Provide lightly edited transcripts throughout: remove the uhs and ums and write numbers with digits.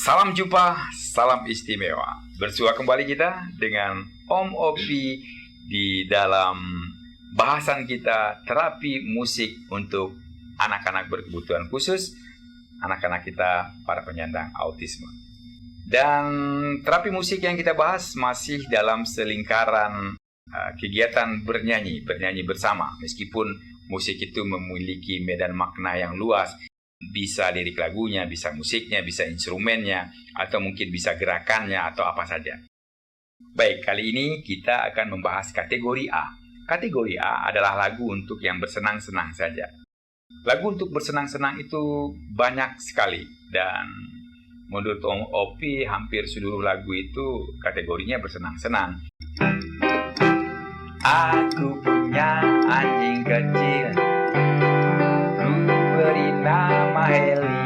Salam jumpa, salam istimewa. Bersua kembali kita dengan Om Opi di dalam bahasan kita terapi musik untuk anak-anak berkebutuhan khusus, anak-anak kita para penyandang autisme. Dan terapi musik yang kita bahas masih dalam selingkaran kegiatan bernyanyi bersama. Meskipun musik itu memiliki medan makna yang luas, bisa lirik lagunya, bisa musiknya, bisa instrumennya, atau mungkin bisa gerakannya, atau apa saja. Baik, kali ini kita akan membahas kategori A. Kategori A adalah lagu untuk yang bersenang-senang saja. Lagu untuk bersenang-senang itu banyak sekali, dan menurut Om Opi hampir seluruh lagu itu kategorinya bersenang-senang. Aku punya anjing kecil, beri nama Heli.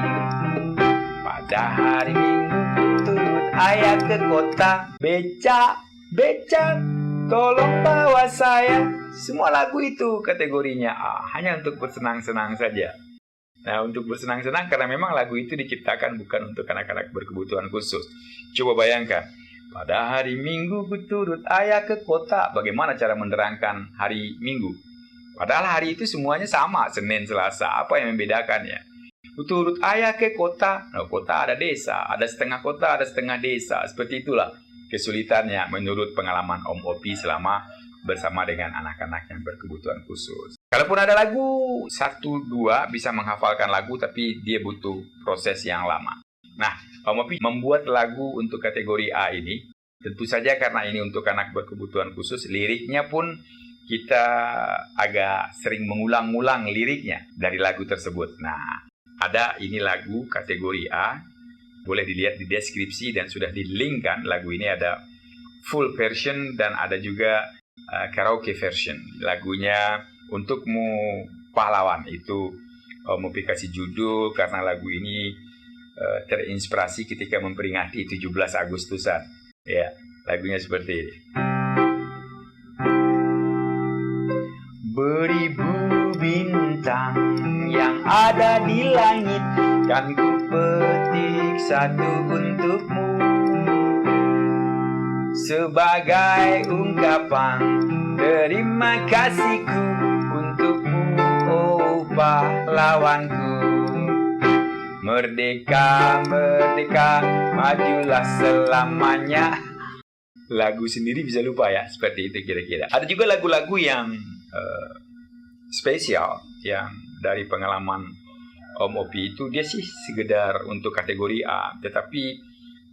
Pada hari Minggu turut ayah ke kota. Beca, tolong bawa saya. Semua lagu itu kategorinya A, hanya untuk bersenang-senang saja. Nah, untuk bersenang-senang karena memang lagu itu diciptakan bukan untuk anak-anak berkebutuhan khusus. Coba bayangkan, pada hari Minggu turut ayah ke kota. Bagaimana cara menerangkan hari Minggu? Padahal hari itu semuanya sama, Senin, Selasa. Apa yang membedakannya? Turut ayah ke kota. Nah, kota ada desa, ada setengah kota, ada setengah desa. Seperti itulah kesulitannya menurut pengalaman Om Opi selama bersama dengan anak-anak yang berkebutuhan khusus. Kalaupun ada lagu, 1-2 bisa menghafalkan lagu, tapi dia butuh proses yang lama. Nah, Om Opi membuat lagu untuk kategori A ini, tentu saja karena ini untuk anak berkebutuhan khusus, liriknya pun kita agak sering mengulang-ulang liriknya dari lagu tersebut. Nah, ada ini lagu kategori A, boleh dilihat di deskripsi dan sudah di-link-kan. Lagu ini ada full version dan ada juga karaoke version. Lagunya Untukmu Pahlawan, itu mau kasih judul karena lagu ini terinspirasi ketika memperingati 17 Agustusan. Ya, lagunya seperti ini. Beribu bintang yang ada di langit, kan ku petik satu untukmu, sebagai ungkapan terima kasihku untukmu, oh pahlawanku. Merdeka, merdeka, majulah selamanya. Lagu sendiri bisa lupa ya, seperti itu kira-kira. Ada juga lagu-lagu yang spesial yang dari pengalaman Om Opi itu, dia sih sekedar untuk kategori A, tetapi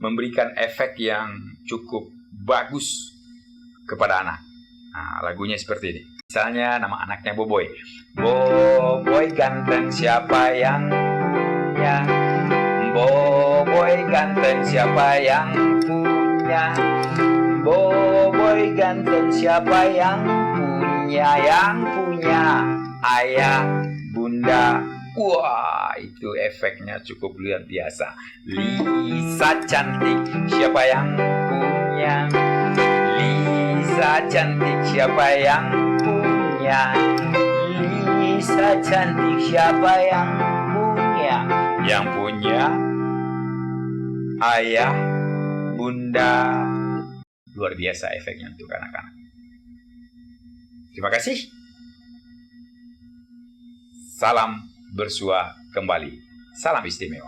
memberikan efek yang cukup bagus kepada anak. Nah, lagunya seperti ini. Misalnya nama anaknya Boboy. Boboy ganteng siapa yang punya? Boboy ganteng siapa yang punya? Boboy ganteng siapa yang punya? Yang punya ayah, bunda. Wah, itu efeknya cukup luar biasa. Lisa cantik siapa yang punya? Lisa cantik siapa yang punya? Lisa cantik siapa yang punya? Yang punya ayah, bunda. Luar biasa efeknya untuk anak-anak. Terima kasih. Salam bersua kembali. Salam istimewa.